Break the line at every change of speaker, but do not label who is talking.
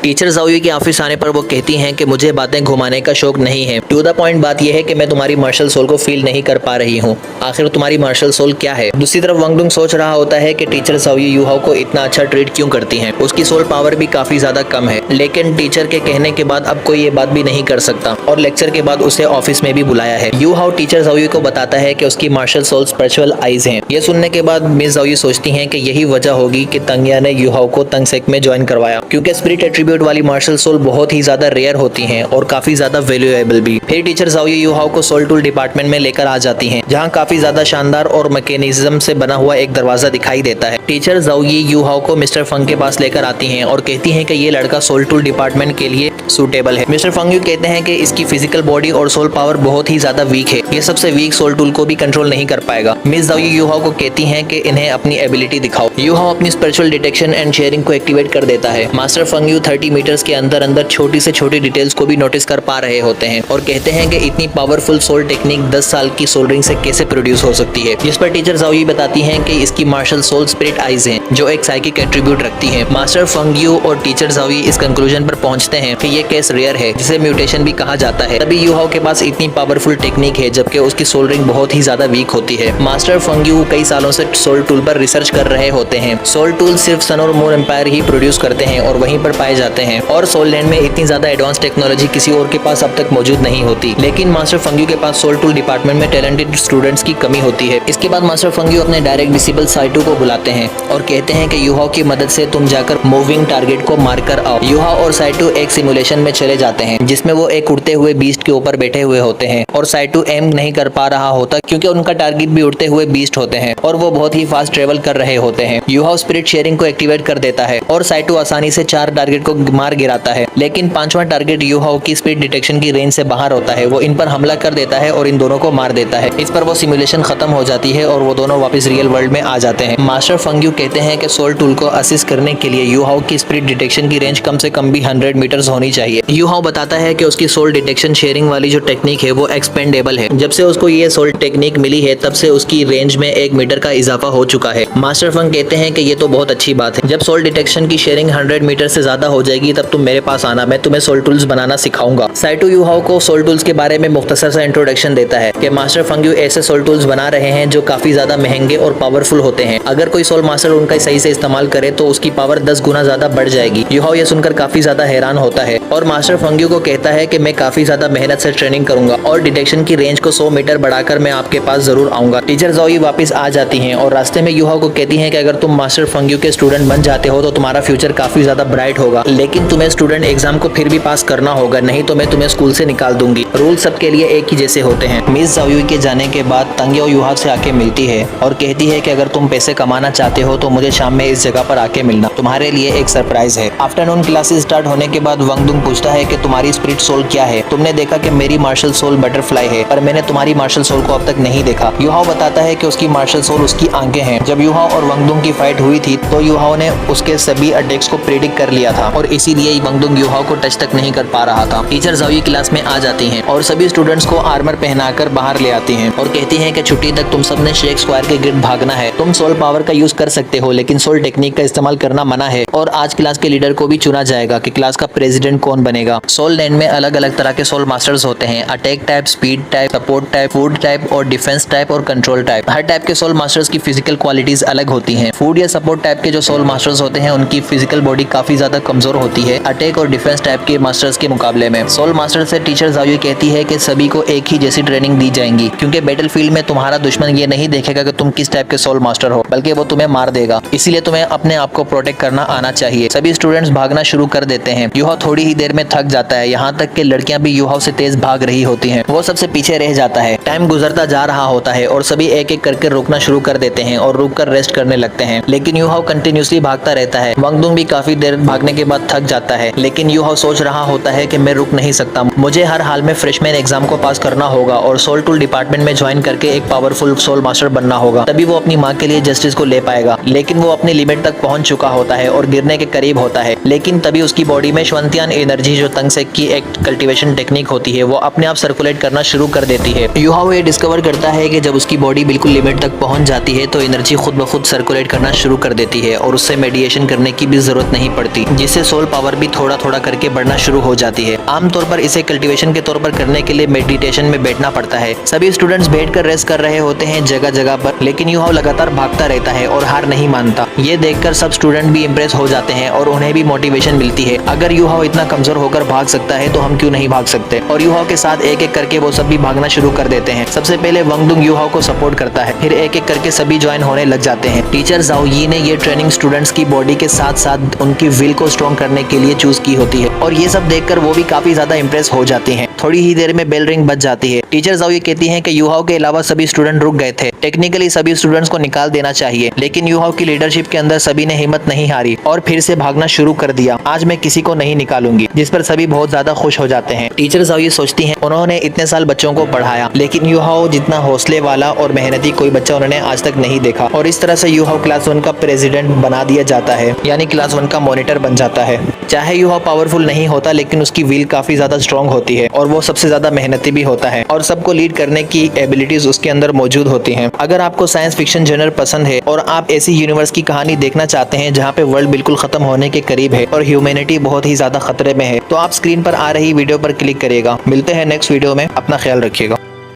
Teacher जाओयू के office आने पर वो कहती हैं कि मुझे बातें घुमाने का शौक नहीं है। टू द पॉइंट बात यह है कि मैं तुम्हारी मार्शल सोल को फील नहीं कर पा रही हूँ। आखिर तुम्हारी मार्शल सोल क्या है? दूसरी तरफ वांगडुंग सोच रहा होता है कि टीचर जाओयू यूहाओ को इतना अच्छा ट्रीट क्यों करती हैं। उसकी सोल पावर भी काफी ज्यादा कम है, लेकिन टीचर के कहने के बाद अब कोई ये बात भी नहीं कर सकता और लेक्चर के बाद उसे ऑफिस में भी बुलाया है। यूहाओ टीचर जाओयू को बताता है कि उसकी मार्शल सोल स्पिरिचुअल आईज हैं। ये सुनने के बाद मिस जाओयू सोचती हैं कि यही वजह होगी कि तंगिया ने यूहाओ को तंगसेक में ज्वाइन करवाया, क्योंकि स्पिरिट एट्रीब्यूट वाली मार्शल सोल बहुत ही ज्यादा रेयर होती हैं और काफी ज्यादा वैल्यूएबल भी। फिर टीचर जाओयू यूहाओ को सोल टूल डिपार्टमेंट में लेकर आ जाती हैं, जहां काफी ज्यादा शानदार और मैकेनिज्म से बना हुआ एक दरवाजा दिखाई देता है। टीचर जाओयू यूहाओ को मिस्टर फंग के पास लेकर आती हैं और कहती हैं कि ये लड़का सोल टूल डिपार्टमेंट के लिए सूटेबल है। मिस्टर फंग कहते हैं कि इसकी फिजिकल बॉडी और सोल पावर बहुत ही ज्यादा वीक है, ये सबसे वीक सोल टूल को भी कंट्रोल नहीं कर पाएगा। मिस जाओयू यूहाओ को कहती हैं कि इन्हें अपनी एबिलिटी दिखाओ। यूहाओ अपनी स्पिरिचुअल डिटेक्शन एंड शेयरिंग को एक्टिवेट कर देता है। मास्टर फंग 30 मीटर्स के अंदर अंदर छोटी से छोटी डिटेल्स को भी नोटिस कर पा रहे होते हैं और कहते हैं कि इतनी पावरफुल सोल टेक्निक 10 साल की सोल्डरिंग से कैसे प्रोड्यूस हो सकती है। जिस पर टीचर जाओयू बताती हैं कि इसकी मार्शल सोल स्पिरिट आईज हैं, जो एक साइकिक एट्रीब्यूट रखती हैं। मास्टर फंग और टीचर जाओयू इस कंक्लूजन पर पहुंचते हैं कि ये केस रेयर है, जिसे म्यूटेशन भी कहा जाता है। तभी यूहाओ के पास इतनी पावरफुल टेक्निक है, जबकि उसकी सोल्डरिंग बहुत ही ज्यादा वीक होती है। मास्टर फंग कई सालों से सोल टूल पर रिसर्च कर रहे होते हैं। सोल टूल सिर्फ सन और मून एम्पायर ही प्रोड्यूस करते हैं और वहीं पर पाए जाते हैं, और सोल लैंड में इतनी ज्यादा एडवांस टेक्नोलॉजी किसी और के पास अब तक मौजूद नहीं होती। लेकिन मास्टर फंग के पास सोल टूल डिपार्टमेंट में टैलेंटेड स्टूडेंट्स की कमी होती है। इसके बाद मास्टर फंग अपने डायरेक्ट डिसेबल साइटू को बुलाते हैं और कहते हैं कि यूहाओ की मदद से तुम जाकर मूविंग टारगेट को मार कर आओ। यूहाओ और साइटू एक सिमुलेशन में चले जाते हैं, जिसमें वो एक उड़ते हुए बीस्ट के ऊपर बैठे हुए होते हैं और साइटू एम नहीं कर पा रहा होता, क्योंकि उनका टारगेट भी उड़ते हुए बीस्ट होते हैं और वो बहुत ही फास्ट ट्रेवल कर रहे होते हैं। यूहाओ स्पिरिट शेयरिंग को एक्टिवेट कर देता है और साइटू आसानी से 4 टारगेट को मार गिराता है, लेकिन 5वां टारगेट यूहाओ की स्पिरिट डिटेक्शन की रेंज से बाहर होता है। वो इन पर हमला कर देता है और इन दोनों को मार देता है। इस पर वो सिमुलेशन खत्म हो जाती है और वो दोनों वापस रियल वर्ल्ड में आ जाते हैं। मास्टर फंग कहते हैं कि सोल टूल को असिस्ट करने के लिए यूहाओ की स्पिरिट डिटेक्शन की रेंज कम से कम भी 100 मीटर्स होनी चाहिए। यूहाओ बताता है कि उसकी सोल डिटेक्शन शेयरिंग वाली जो टेक्निक है वो एक्सपेंडेबल है। जब से उसको ये सोल टेक्निक मिली है, तब से उसकी रेंज में 1 मीटर का इजाफा हो चुका है। मास्टर फंग कहते हैं कि ये तो बहुत अच्छी बात है। जब सोल डिटेक्शन की शेयरिंग 100 मीटर से ज्यादा हो जाएगी, तब तुम मेरे पास आना, मैं तुम्हें सोल टूल्स बनाना सिखाऊंगा। साइटू यूहाओ को सोल टूल्स के बारे में मुख्तसर सा इंट्रोडक्शन देता है कि मास्टर फंग ऐसे सोल टूल्स बना रहे हैं जो काफी ज्यादा महंगे और पावरफुल होते हैं। अगर कोई सोल मास्टर उनका सही से इस्तेमाल करे तो उसकी पावर 10 गुना ज्यादा बढ़ जाएगी। यूहाओ ये सुनकर काफी ज्यादा हैरान होता है और मास्टर फंग को कहता है कि मैं काफी ज्यादा मेहनत से ट्रेनिंग करूंगा और डिटेक्शन की रेंज को 100 मीटर बढ़ाकर मैं आपके पास जरूर आऊंगा। टीचर जाओयू वापस आ जाती हैं और रास्ते में यूहाओ को कहती हैं कि अगर तुम मास्टर फंग के स्टूडेंट बन जाते हो तो तुम्हारा फ्यूचर काफी ज्यादा ब्राइट होगा, लेकिन तुम्हें स्टूडेंट एग्जाम को फिर भी पास करना होगा, नहीं तो मैं तुम्हें स्कूल से निकाल दूंगी। रूल सबके लिए एक ही जैसे होते हैं। मिस जाओयू के जाने के बाद तंगिया यूहाओ से आके मिलती है और कहती है कि अगर तुम पैसे कमाना चाहते हो तो मुझे शाम में इस जगह पर आके मिलना, तुम्हारे लिए एक सरप्राइज है। आफ्टरनून क्लासेस स्टार्ट होने के बाद वांगडुंग पूछता है कि तुम्हारी स्पिरिट सोल क्या है? तुमने देखा कि मेरी मार्शल सोल बटरफ्लाई है, पर मैंने तुम्हारी मार्शल सोल को अब तक नहीं देखा। यूहाओ बताता है कि उसकी मार्शल सोल उसकी आंखें हैं। जब यूहाओ और वांगडुंग की फाइट हुई थी तो यूहाओ ने उसके सभी अटैक्स को प्रेडिक्ट कर लिया था और इसीलिए वांगडुंग यूहाओ को टच तक नहीं कर पा रहा था। टीचर जाओयू क्लास में आ जाती हैं और सभी स्टूडेंट्स को आर्मर पहनाकर बाहर ले आती हैं और कहती हैं कि छुट्टी तक तुम सबने शेक स्क्वायर के गिर्द भागना है। तुम सोल पावर का यूज कर सकते हो, लेकिन सोल टेक्निक का इस्तेमाल करना मना है। और आज क्लास के लीडर को भी चुना जाएगा कि क्लास का प्रेसिडेंट कौन बनेगा। सोल लैंड में अलग अलग तरह के सोल मास्टर्स होते हैं, attack type, speed type, support type, food type और डिफेंस टाइप और कंट्रोल टाइप। हर टाइप के सोल मास्टर्स की फिजिकल क्वालिटीज अलग होती हैं। फूड या सपोर्ट टाइप के जो सोल मास्टर्स होते हैं उनकी फिजिकल बॉडी काफी ज्यादा कमजोर होती है अटैक और डिफेंस टाइप के मास्टर्स के मुकाबले में। सोल मास्टर से टीचर जाओयू कहती है कि सभी को एक ही जैसी ट्रेनिंग दी जाएंगी, क्योंकि बैटलफील्ड में तुम्हारा दुश्मन ये नहीं देखेगा कि तुम किस टाइप के सोल मास्टर हो, बल्कि वो तुम्हें मार देगा। इसीलिए तुम्हें अपने आप को प्रोटेक्ट करना आना चाहिए। सभी स्टूडेंट्स भागना शुरू कर देते हैं। यूहाओ थोड़ी ही देर में थक जाता है, यहाँ तक कि लड़कियां भी यूहाओ से तेज भाग रही होती हैं। वो सबसे पीछे रह जाता है। टाइम गुजरता जा रहा होता है और सभी एक एक करके रुकना शुरू कर देते हैं और रुककर रेस्ट करने लगते हैं, लेकिन यूहाओ कंटिन्यूसली भागता रहता है। वांगडुंग भी काफी देर भागने के बाद थक जाता है, लेकिन यूहाओ सोच रहा होता है कि मैं रुक नहीं सकता, मुझे हर हाल में फ्रेशमैन एग्जाम को पास करना होगा और सोल टूल डिपार्टमेंट में ज्वाइन करके एक पावरफुल सोल मास्टर बनना होगा, तभी वो अपनी माँ के लिए जस्टिस को ले पाएगा। लेकिन वो अपनी लिमिट तक पहुंच चुका होता है और गिरने के करीब होता है, लेकिन तभी उसकी बॉडी में श्वंतियान एनर्जी, जो तंगसेक की एक कल्टीवेशन टेक्निक होती होती है, वो अपने आप सर्कुलेट करना शुरू कर देती है। यूहाओ ये डिस्कवर करता है कि जब उसकी बॉडी बिल्कुल लिमिट तक पहुंच जाती है तो एनर्जी खुद ब खुद सर्कुलेट करना शुरू कर देती है और उससे मेडिटेशन करने की भी जरूरत नहीं पड़ती, जिससे सोल पावर भी थोड़ा थोड़ा करके बढ़ना शुरू हो जाती है। आमतौर पर इसे कल्टीवेशन के तौर पर करने के लिए मेडिटेशन में बैठना पड़ता है। सभी स्टूडेंट्स बैठकर रेस्ट कर रहे होते हैं जगह जगह पर, लेकिन यूहाओ लगातार भागता रहता है और हार नहीं मानता। ये देखकर सब स्टूडेंट भी इम्प्रेस हो जाते हैं और उन्हें भी मोटिवेशन मिलती है। अगर यूहाओ इतना कमजोर होकर भाग सकता है तो हम क्यों नहीं भाग सकते। और यूहाओ के साथ एक एक करके वो सब भी भागना शुरू कर देते हैं। सबसे पहले वंगडुंग यूहाओ को सपोर्ट करता है, फिर एक एक करके सभी ज्वाइन होने लग जाते हैं। टीचर जाओ यी ने ये ट्रेनिंग स्टूडेंट्स की बॉडी के साथ साथ उनकी विल को स्ट्रॉन्ग करने के लिए चूज की होती है और ये सब देखकर वो भी काफी ज्यादा इम्प्रेस हो जाती हैं। थोड़ी ही देर में बेल रिंग बज जाती है। टीचर जाओ ये कहती हैं कि यूहाओ के अलावा सभी स्टूडेंट रुक गए थे, टेक्निकली सभी स्टूडेंट्स को निकाल देना चाहिए, लेकिन यूहाओ की लीडरशिप के अंदर सभी ने हिम्मत नहीं हारी और फिर से भागना शुरू कर दिया। आज मैं किसी को नहीं निकालूंगी, जिस पर सभी बहुत ज्यादा खुश हो जाते हैं। टीचर जाओ ये सोचती हैं उन्होंने इतने साल बच्चों को पढ़ाया, लेकिन यूहाओ जितना हौसले वाला और मेहनती कोई बच्चा उन्होंने आज तक नहीं देखा और इस तरह से यूहाओ क्लास 1 का प्रेसिडेंट बना दिया जाता है, यानी क्लास 1 का मॉनिटर बन जाता है। चाहे यूहाओ पावरफुल नहीं होता, लेकिन उसकी विल काफी ज्यादा स्ट्रॉन्ग होती है और वो सबसे ज्यादा मेहनती भी होता है और सबको लीड करने की एबिलिटीज उसके अंदर मौजूद होती हैं। अगर आपको साइंस फिक्शन जनर पसंद है और आप ऐसी यूनिवर्स की कहानी देखना चाहते हैं जहाँ पे वर्ल्ड बिल्कुल खत्म होने के करीब है और ह्यूमैनिटी बहुत ही ज्यादा खतरे में है, तो आप स्क्रीन पर आ रही वीडियो पर क्लिक करिएगा। मिलते हैं नेक्स्ट वीडियो में, अपना ख्याल रखिएगा।